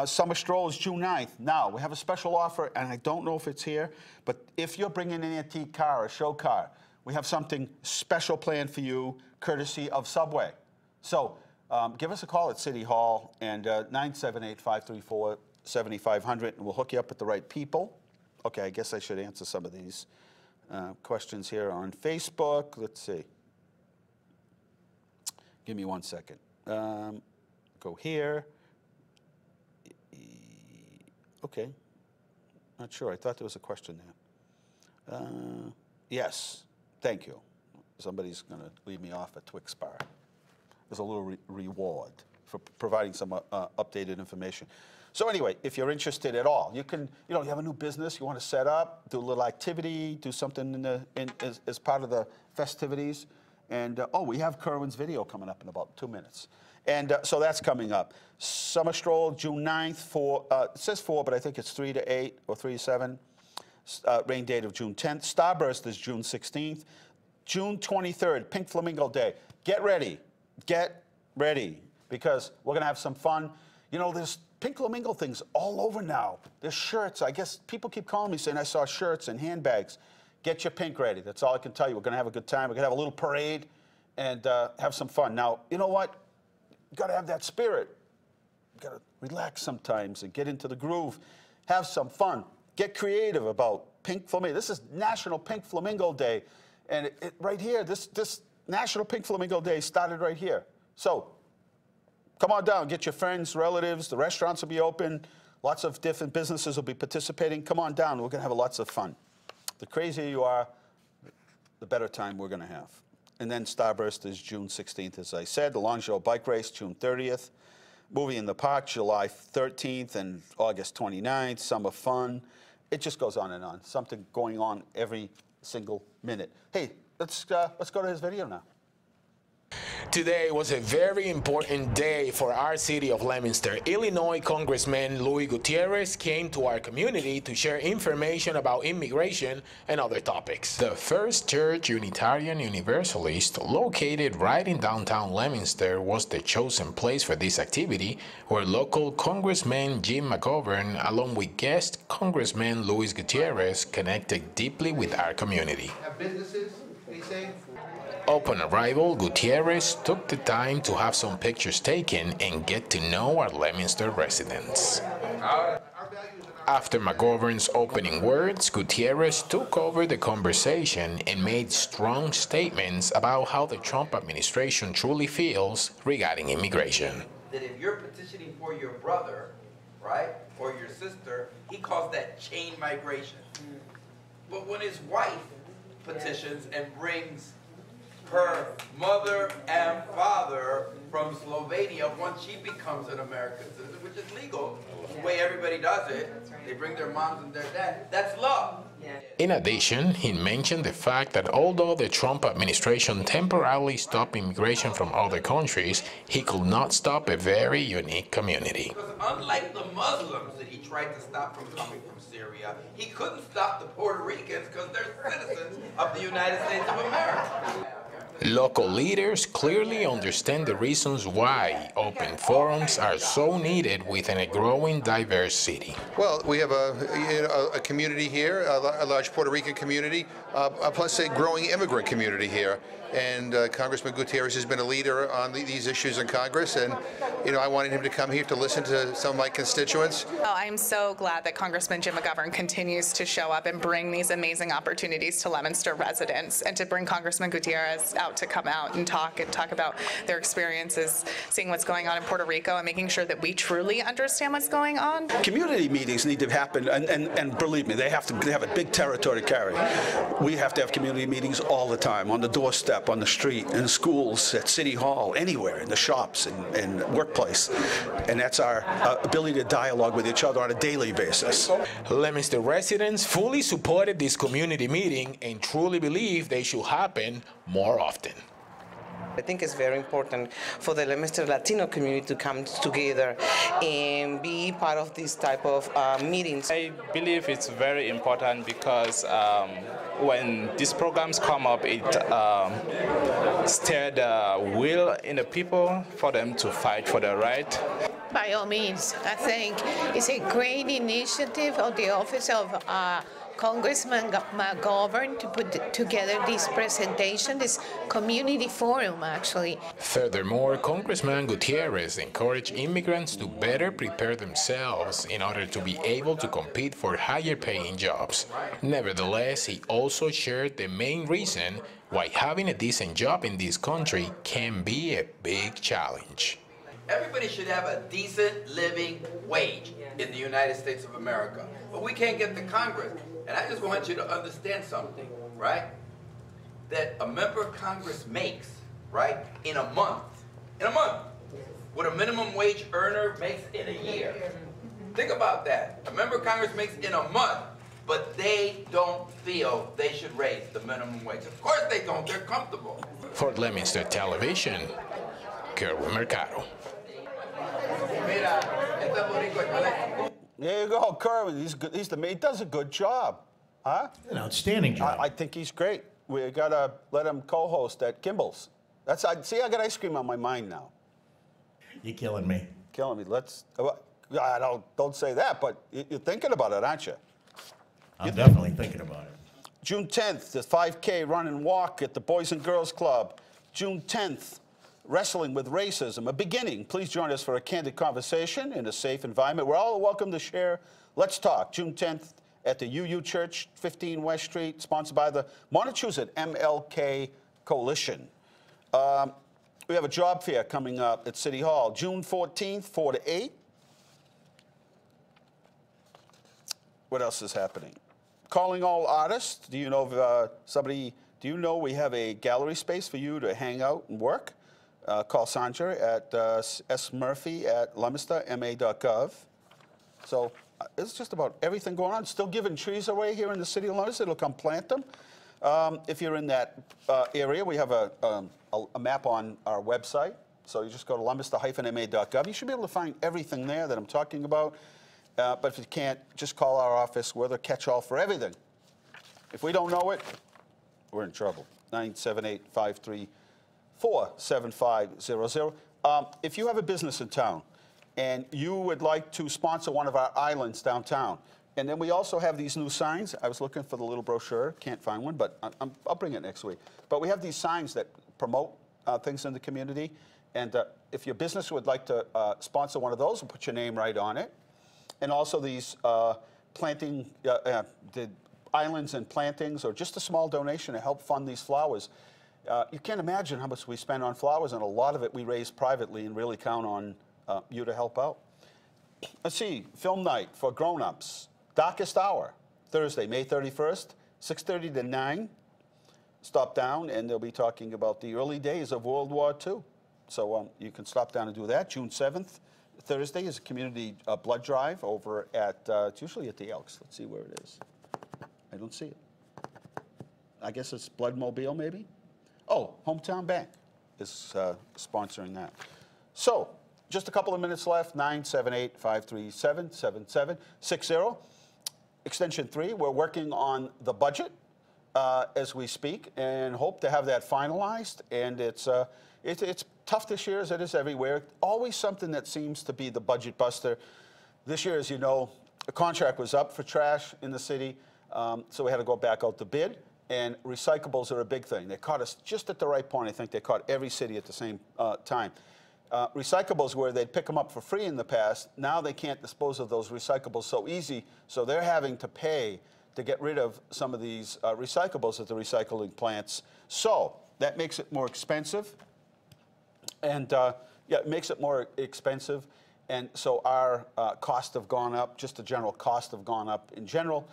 Summer Stroll is June 9th. Now, we have a special offer, and I don't know if it's here, but if you're bringing an antique car, a show car, we have something special planned for you, courtesy of Subway. So give us a call at City Hall, and 978-534-7500, and we'll hook you up with the right people. Okay, I guess I should answer some of these questions here on Facebook. Let's see. Give me 1 second. Go here. Okay. Not sure. I thought there was a question there. Yes. Thank you. Somebody's going to leave me off a Twix bar. There's a little reward for providing some updated information. So anyway, if you're interested at all, you can, you have a new business you want to set up, do a little activity, do something as part of the festivities. And, we have Kerwin's video coming up in about 2 minutes. And so that's coming up. Summer Stroll, June 9th, it says 4, but I think it's 3 to 8 or 3 to 7. Rain date of June 10th. Starburst is June 16th. June 23rd, Pink Flamingo Day. Get ready, because we're going to have some fun. There's Pink Flamingo things all over now. There's shirts. I guess people keep calling me saying I saw shirts and handbags. Get your pink ready. That's all I can tell you. We're going to have a good time. We're going to have a little parade and have some fun. Now, you know what? You got to have that spirit. You got to relax sometimes and get into the groove. Have some fun. Get creative about Pink Flamingo. This is National Pink Flamingo Day. And right here, this National Pink Flamingo Day started right here. So come on down. Get your friends, relatives. The restaurants will be open. Lots of different businesses will be participating. Come on down. We're going to have lots of fun. The crazier you are, the better time we're going to have. And then Starburst is June 16th, as I said. The Longshore Bike Race, June 30th. Movie in the Park, July 13th and August 29th. Summer Fun. It just goes on and on. Something going on every single minute. Hey, let's go to his video now. Today was a very important day for our city of Leominster. Illinois Congressman Luis Gutierrez came to our community to share information about immigration and other topics. The First Church Unitarian Universalist, located right in downtown Leominster, was the chosen place for this activity, where local Congressman Jim McGovern, along with guest Congressman Luis Gutierrez, connected deeply with our community. Have businesses, they say? Upon arrival, Gutierrez took the time to have some pictures taken and get to know our Leominster residents. After McGovern's opening words, Gutierrez took over the conversation and made strong statements about how the Trump administration truly feels regarding immigration. That if you're petitioning for your brother, right, or your sister, he calls that chain migration. But when his wife petitions and brings her mother and father from Slovenia, once she becomes an American citizen, which is legal, the way everybody does it, they bring their moms and their dad, that's love. In addition, he mentioned the fact that although the Trump administration temporarily stopped immigration from other countries, he could not stop a very unique community. Because unlike the Muslims that he tried to stop from coming from Syria, he couldn't stop the Puerto Ricans because they're citizens of the United States of America. Local leaders clearly understand the reasons why open forums are so needed within a growing diverse city. Well, we have a community here, a large Puerto Rican community, plus a growing immigrant community here. And Congressman Gutierrez has been a leader on these issues in Congress, and I wanted him to come here to listen to some of my constituents. Oh, I'm so glad that Congressman Jim McGovern continues to show up and bring these amazing opportunities to Leominster residents, and to bring Congressman Gutierrez out to come out and talk about their experiences, seeing what's going on in Puerto Rico, and making sure that we truly understand what's going on. Community meetings need to happen, and believe me, they have a big territory to carry. We have to have community meetings all the time, on the doorstep, on the street, in schools, at City Hall, anywhere, in the shops, and workplace. And that's our ability to dialogue with each other on a daily basis. Leominster residents fully supported this community meeting and truly believe they should happen more often. I think it's very important for the Leominster Latino community to come together and be part of this type of meetings. I believe it's very important because when these programs come up, it stirs the will in the people for them to fight for their right. By all means, I think it's a great initiative of the Office of Congressman McGovern to put together this presentation, this community forum, actually. Furthermore, Congressman Gutierrez encouraged immigrants to better prepare themselves in order to be able to compete for higher-paying jobs. Nevertheless, he also shared the main reason why having a decent job in this country can be a big challenge. Everybody should have a decent living wage in the United States of America. But we can't get to Congress. And I just want you to understand something, right? That a member of Congress makes, right, in a month, what a minimum wage earner makes in a year. Think about that. A member of Congress makes in a month, but they don't feel they should raise the minimum wage. Of course they don't. They're comfortable. For Leominster Television, Kerwin Mercado. There you go, Kerwin. He's good. He does a good job, huh? An outstanding job. I think he's great. We gotta let him co-host at Kimball's. See, I got ice cream on my mind now. You're killing me. Killing me. Don't say that, but you're thinking about it, aren't you? I'm definitely thinking about it. June 10th, the 5K run and walk at the Boys and Girls Club. June 10th, Wrestling with Racism, a beginning. Please join us for a candid conversation in a safe environment. We're all welcome to share. Let's talk. June 10th at the UU Church, 15 West Street, sponsored by the Montechusett MLK Coalition. We have a job fair coming up at City Hall, June 14th, 4 to 8. What else is happening? Calling all artists. Do you know do you know we have a gallery space for you to hang out and work? Call Sandra at smurphy@leominsterma.gov. So it's just about everything going on. Still giving trees away here in the city of Leominster. It'll come plant them. If you're in that area, we have a map on our website. So you just go to leominster-ma.gov. You should be able to find everything there that I'm talking about. But if you can't, just call our office. We're the catch-all for everything. If we don't know it, we're in trouble. 978-534-7500. If you have a business in town and you would like to sponsor one of our islands downtown, and then we also have these new signs. I was looking for the little brochure. Can't find one, but I'll bring it next week. But we have these signs that promote things in the community. And if your business would like to sponsor one of those, we'll put your name right on it. And also these planting, the islands and plantings, or just a small donation to help fund these flowers. You can't imagine how much we spend on flowers, and a lot of it we raise privately and really count on you to help out. Let's see, film night for grown-ups. Darkest Hour, Thursday, May 31st, 6:30 to 9. Stop down, and they'll be talking about the early days of World War II. So you can stop down and do that. June 7th, Thursday, is a community blood drive over at, it's usually at the Elks. Let's see where it is. I don't see it. I guess it's Bloodmobile, maybe? Oh, Hometown Bank is sponsoring that. So, just a couple of minutes left, 978-537-7760. Extension 3, we're working on the budget. as we speak, and hope to have that finalized. And it's tough this year, as it is everywhere. Always something that seems to be the budget buster. This year, as you know, the contract was up for trash in the city, so we had to go back out to bid. And recyclables are a big thing. They caught us just at the right point. I think they caught every city at the same time. Recyclables, where they'd pick them up for free in the past, now they can't dispose of those recyclables so easy, so they're having to pay to get rid of some of these recyclables at the recycling plants. So that makes it more expensive. And yeah, it makes it more expensive. And so our costs have gone up, just the general cost have gone up in general.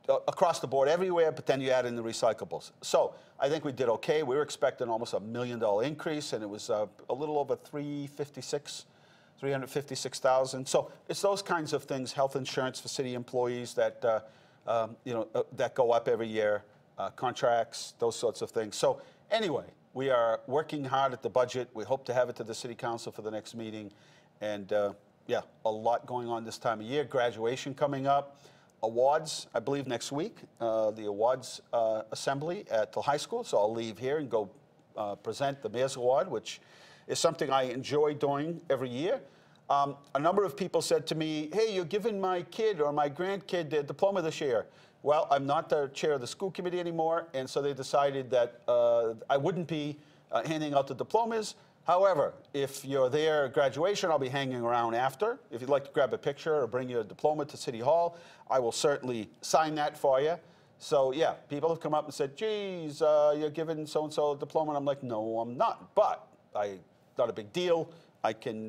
Across the board everywhere, but then you add in the recyclables. So I think we did okay. We were expecting almost $1 million increase, and it was a little over 356,000. So it's those kinds of things, health insurance for city employees that that go up every year, contracts, those sorts of things. So anyway, we are working hard at the budget. We hope to have it to the city council for the next meeting, and yeah, a lot going on this time of year. Graduation coming up. Awards, I believe, next week, the awards assembly at the high school. So I'll leave here and go present the Mayor's Award, which is something I enjoy doing every year. A number of people said to me, hey, you're giving my kid or my grandkid their diploma this year. Well, I'm not the chair of the school committee anymore, and so they decided that I wouldn't be handing out the diplomas. However, if you're there at graduation, I'll be hanging around after. If you'd like to grab a picture or bring your diploma to City Hall, I will certainly sign that for you. So yeah, people have come up and said, geez, you're giving so-and-so a diploma. And I'm like, no, I'm not. But not a big deal. I can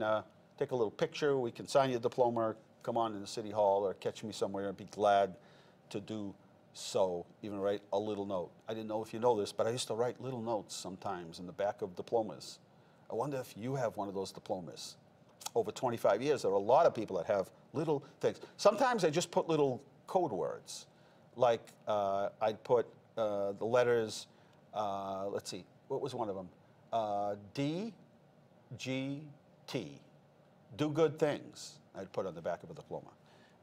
take a little picture. We can sign your diploma, come on in the City Hall or catch me somewhere. I'd be glad to do so, even write a little note. I didn't know if you know this, but I used to write little notes sometimes in the back of diplomas. I wonder if you have one of those diplomas. Over 25 years, there are a lot of people that have little things. Sometimes I just put little code words. Like I'd put the letters, let's see, what was one of them? D, G, T. Do good things, I'd put on the back of a diploma.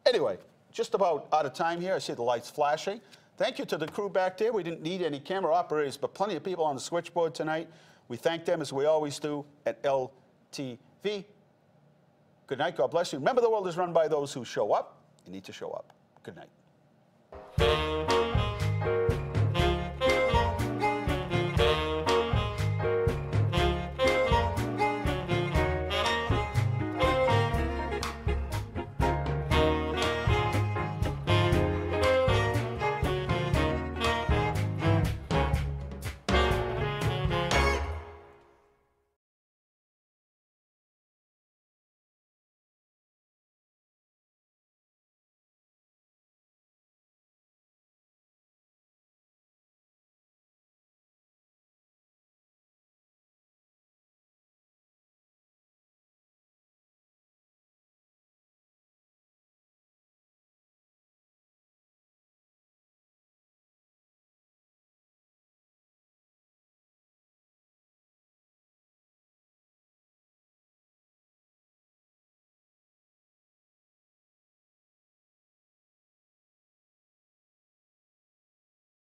Anyway, just about out of time here. I see the lights flashing. Thank you to the crew back there. We didn't need any camera operators, but plenty of people on the switchboard tonight. We thank them, as we always do, at LTV. Good night. God bless you. Remember, the world is run by those who show up. You need to show up. Good night.